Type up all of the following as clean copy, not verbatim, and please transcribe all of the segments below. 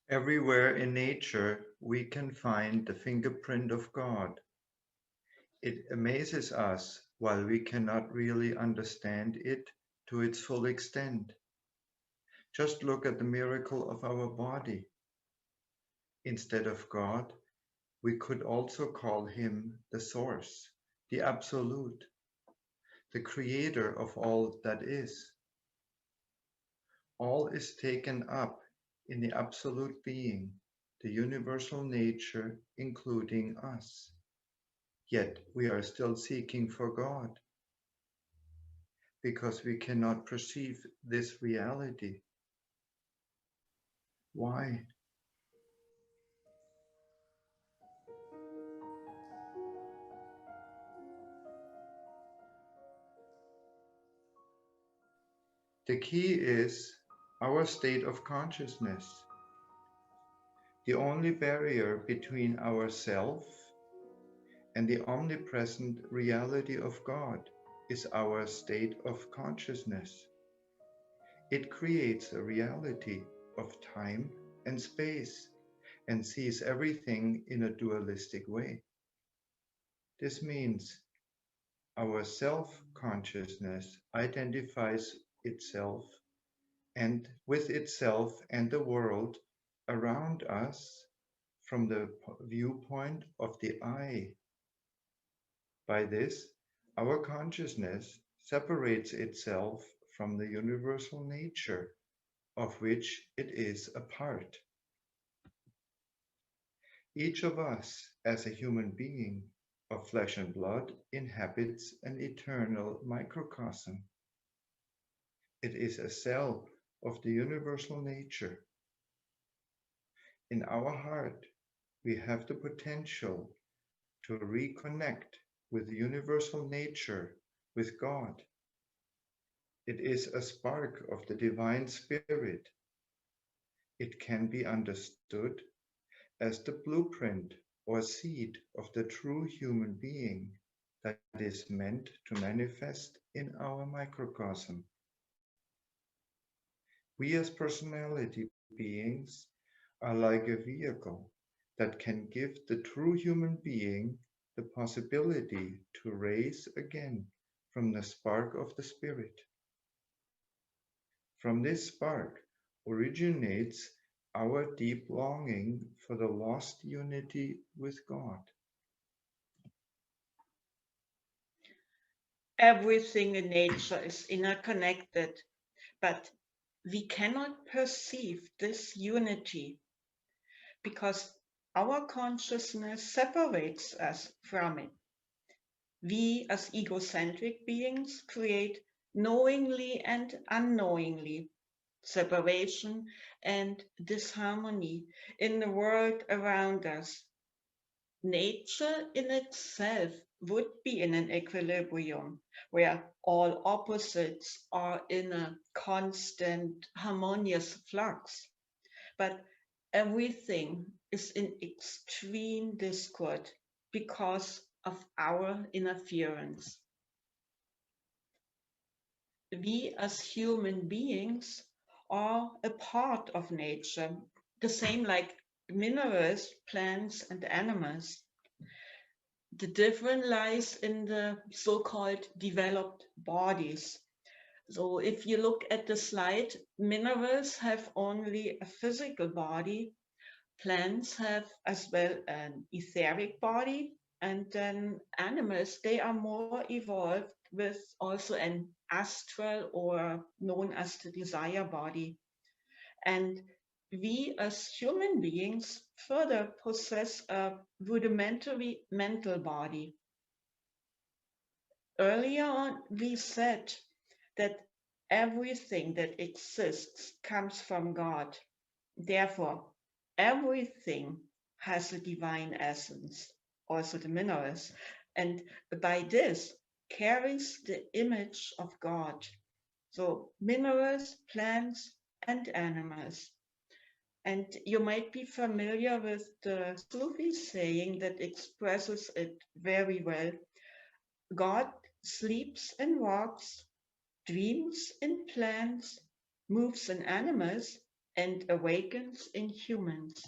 Everywhere in nature, we can find the fingerprint of God. It amazes us while we cannot really understand it to its full extent. Just look at the miracle of our body. Instead of God, we could also call him the Source, the Absolute, the Creator of all that is. All is taken up in the Absolute Being, the universal nature, including us. Yet we are still seeking for God because we cannot perceive this reality. Why? The key is our state of consciousness. The only barrier between ourself and the omnipresent reality of God is our state of consciousness. It creates a reality of time and space and sees everything in a dualistic way. This means our self-consciousness identifies itself and with itself and the world around us from the viewpoint of the I. By this, our consciousness separates itself from the universal nature of which it is a part. Each of us, as a human being of flesh and blood, inhabits an eternal microcosm. It is a cell of the universal nature. In our heart, we have the potential to reconnect with universal nature, with God. It is a spark of the divine spirit. It can be understood as the blueprint or seed of the true human being that is meant to manifest in our microcosm. We as personality beings are like a vehicle that can give the true human being the possibility to rise again from the spark of the spirit. From this spark originates our deep longing for the lost unity with God. Everything in nature is interconnected, but we cannot perceive this unity because our consciousness separates us from it. We, as egocentric beings, create knowingly and unknowingly separation and disharmony in the world around us. Nature in itself would be in an equilibrium where all opposites are in a constant harmonious flux. But everything is in extreme discord because of our interference. We as human beings are a part of nature, the same like minerals, plants, and animals. The difference lies in the so-called developed bodies. So if you look at the slide, minerals have only a physical body, plants have as well an etheric body, and then animals, they are more evolved with also an astral or known as the desire body. And we as human beings further possess a rudimentary mental body. Earlier on, we said that everything that exists comes from God. Therefore, everything has a divine essence, also the minerals, and by this carries the image of God. So, minerals, plants, and animals. And you might be familiar with the Sufi saying that expresses it very well. God sleeps in rocks, dreams in plants, moves in animals, and awakens in humans.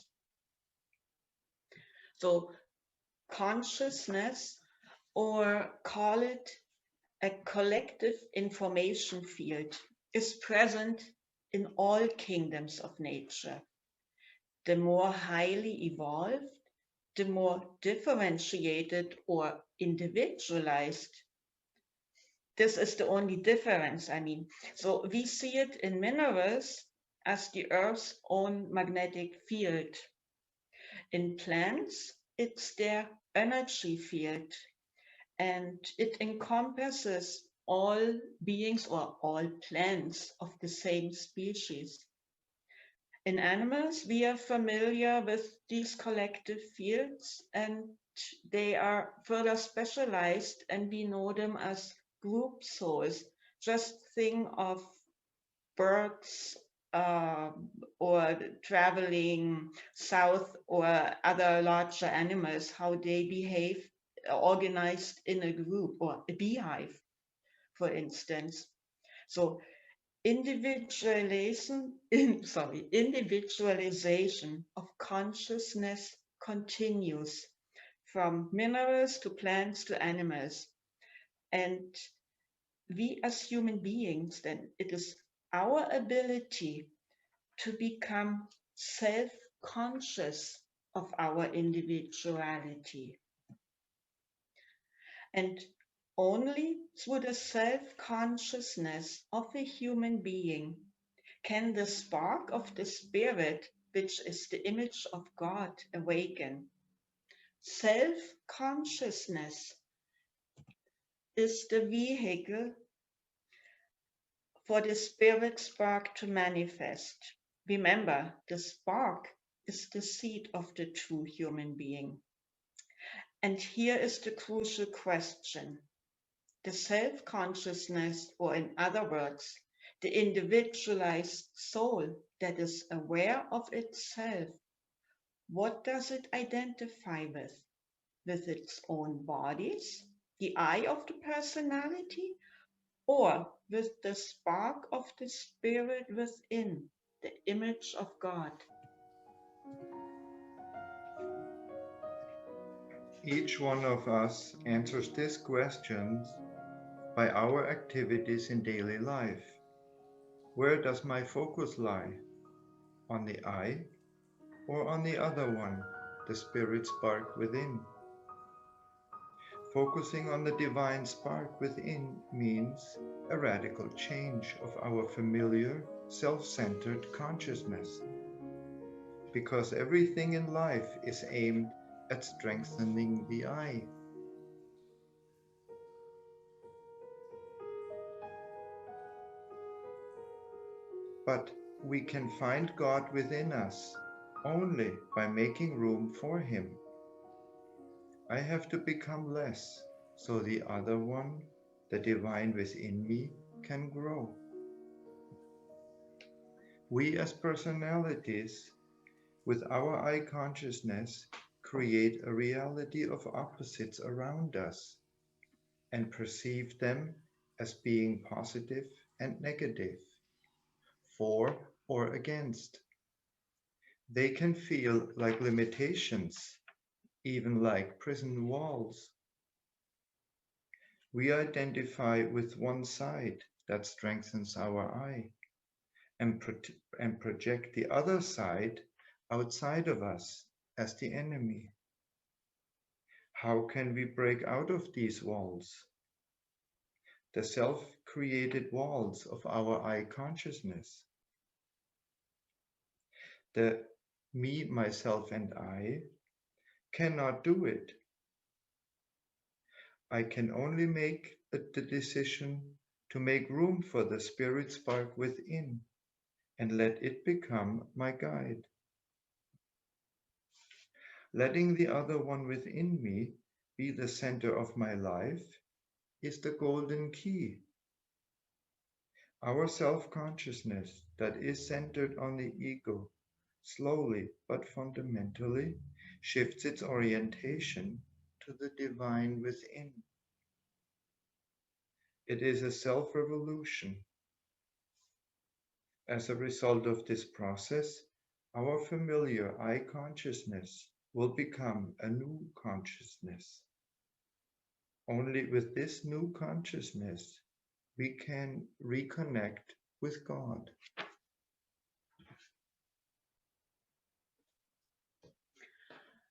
So consciousness, or call it a collective information field, is present in all kingdoms of nature. The more highly evolved, the more differentiated or individualized. This is the only difference, I mean. So we see it in minerals as the Earth's own magnetic field. In plants, it's their energy field, and it encompasses all beings or all plants of the same species. In animals, we are familiar with these collective fields, and they are further specialized, and we know them as group souls. Just think of birds or traveling south, or other larger animals, how they behave organized in a group, or a beehive, for instance. So individualization of consciousness continues from minerals to plants to animals. And we as human beings, then it is our ability to become self-conscious of our individuality. And only through the self-consciousness of a human being can the spark of the spirit, which is the image of God, awaken. Self-consciousness is the vehicle for the spirit spark to manifest. Remember, the spark is the seed of the true human being. And here is the crucial question. The self-consciousness, or in other words, the individualized soul that is aware of itself, what does it identify with? With its own bodies, the I of the personality, or with the spark of the spirit within, the image of God? Each one of us answers these questions by our activities in daily life. Where does my focus lie? On the I, or on the other one, the spirit spark within? Focusing on the divine spark within means a radical change of our familiar, self-centered consciousness. Because everything in life is aimed at strengthening the I. But we can find God within us only by making room for Him. I have to become less so the other one, the divine within me, can grow. We as personalities, with our I consciousness, create a reality of opposites around us and perceive them as being positive and negative, for or against. They can feel like limitations, even like prison walls. We identify with one side that strengthens our I, and project the other side outside of us as the enemy. How can we break out of these walls? The self-created walls of our I consciousness. The me, myself, and I cannot do it. I can only make the decision to make room for the spirit spark within and let it become my guide. Letting the other one within me be the center of my life is the golden key. Our self-consciousness that is centered on the ego slowly but fundamentally shifts its orientation to the divine within. It is a self-revolution. As a result of this process, our familiar I consciousness will become a new consciousness. Only with this new consciousness we can reconnect with God.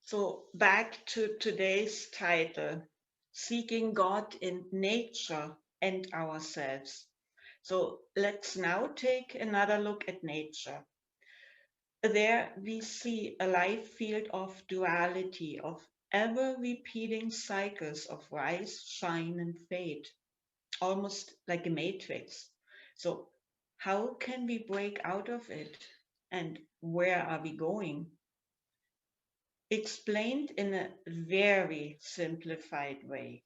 So back to today's title, Seeking God in Nature and Ourselves. So let's now take another look at nature. There we see a life field of duality, of ever-repeating cycles of rise, shine, and fade, almost like a matrix. So how can we break out of it? And where are we going? Explained in a very simplified way.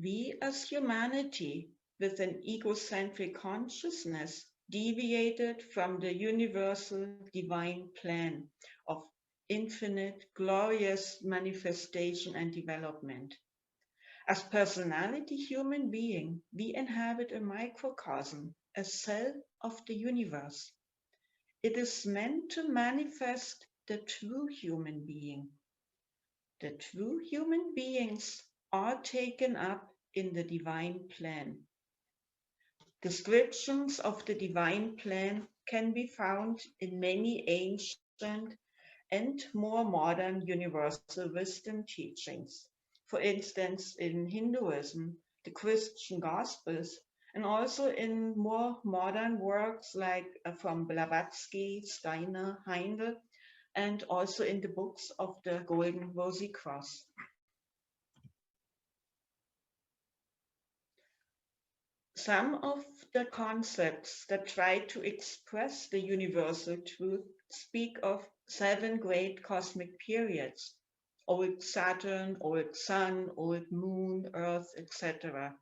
We as humanity, with an egocentric consciousness, deviated from the universal divine plan of infinite, glorious manifestation and development. As personality human being, we inhabit a microcosm, a cell of the universe. It is meant to manifest the true human being. The true human beings are taken up in the divine plan. Descriptions of the divine plan can be found in many ancient and more modern universal wisdom teachings. For instance, in Hinduism, the Christian Gospels, and also in more modern works like from Blavatsky, Steiner, Heindel, and also in the books of the Golden Rosy Cross. Some of the concepts that try to express the universal truth speak of 7 great cosmic periods: old Saturn, old Sun, old Moon, Earth, etc.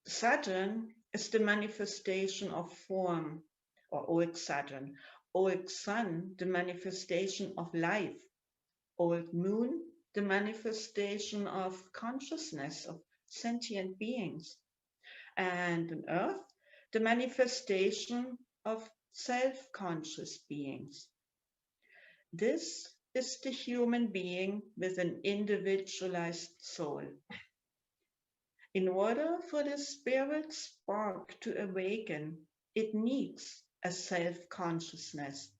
Saturn is the manifestation of form, or old Saturn. Old Sun, the manifestation of life. Old Moon, the manifestation of consciousness, of sentient beings. And on Earth, the manifestation of self-conscious beings. This is the human being with an individualized soul. In order for the spirit spark to awaken, it needs a self-consciousness.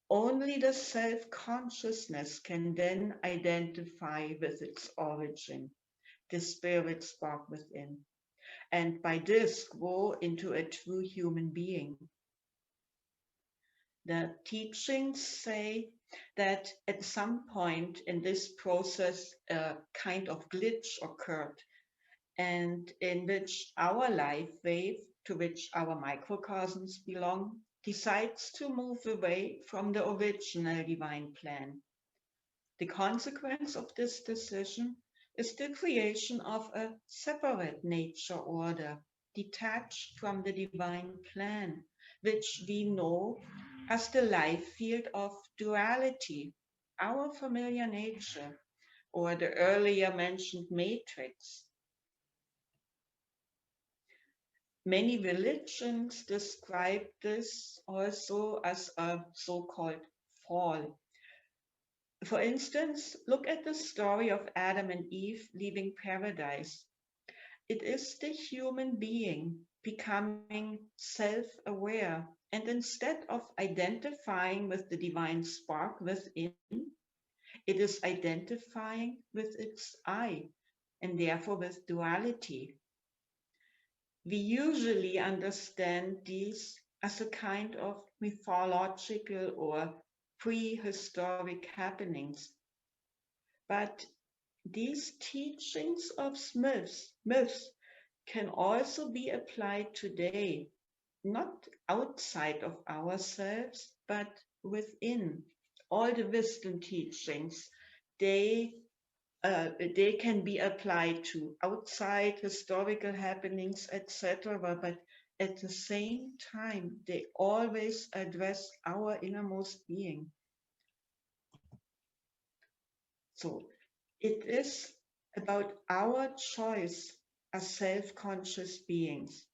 Only the self-consciousness can then identify with its origin, the spirit spark within, and by this grow into a true human being. The teachings say that at some point in this process, a kind of glitch occurred, and in which our life wave, to which our microcosms belong, decides to move away from the original divine plan. The consequence of this decision is the creation of a separate nature order, detached from the divine plan, which we know as the life field of duality, our familiar nature, or the earlier mentioned matrix. Many religions describe this also as a so-called fall. For instance, look at the story of Adam and Eve leaving paradise. It is the human being becoming self-aware, and instead of identifying with the divine spark within, it is identifying with its I, and therefore with duality. We usually understand these as a kind of mythological or prehistoric happenings. But these teachings of myths can also be applied today, not outside of ourselves, but within. All the wisdom teachings, they can be applied to outside historical happenings, etc. But at the same time, they always address our innermost being. So it is about our choice as self-conscious beings.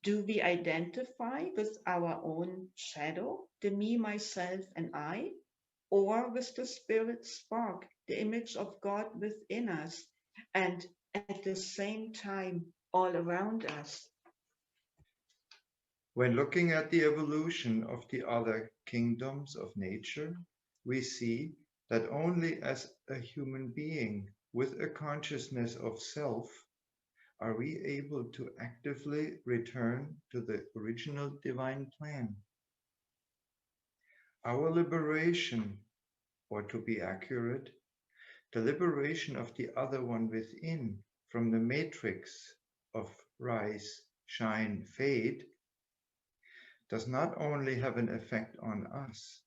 Do we identify with our own shadow, the me, myself, and I, or with the spirit spark, the image of God within us, and at the same time all around us? When looking at the evolution of the other kingdoms of nature, we see that only as a human being with a consciousness of self are we able to actively return to the original divine plan. Our liberation, or to be accurate, the liberation of the other one within from the matrix of rise, shine, fade, does not only have an effect on us,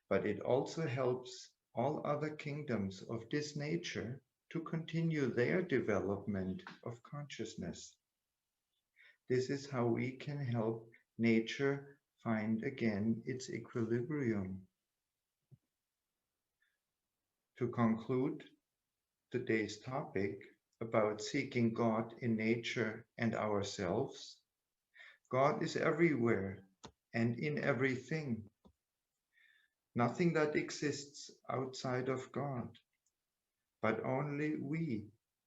but it also helps all other kingdoms of this nature to continue their development of consciousness. This is how we can help nature find again its equilibrium. To conclude today's topic about seeking God in nature and ourselves, God is everywhere and in everything. Nothing that exists outside of God, but only we,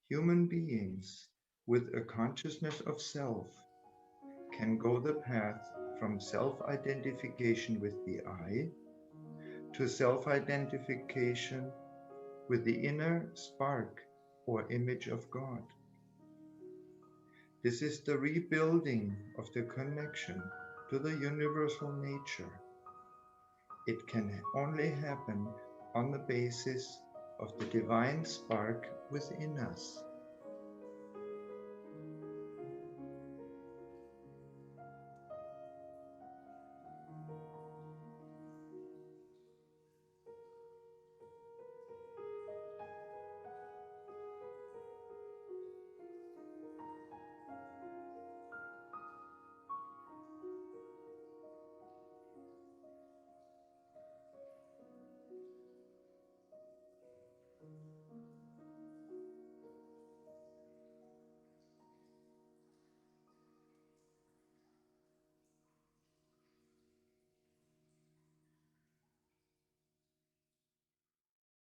human beings, with a consciousness of self, can go the path from self-identification with the I to self-identification with the inner spark or image of God. This is the rebuilding of the connection to the universal nature. It can only happen on the basis of the divine spark within us.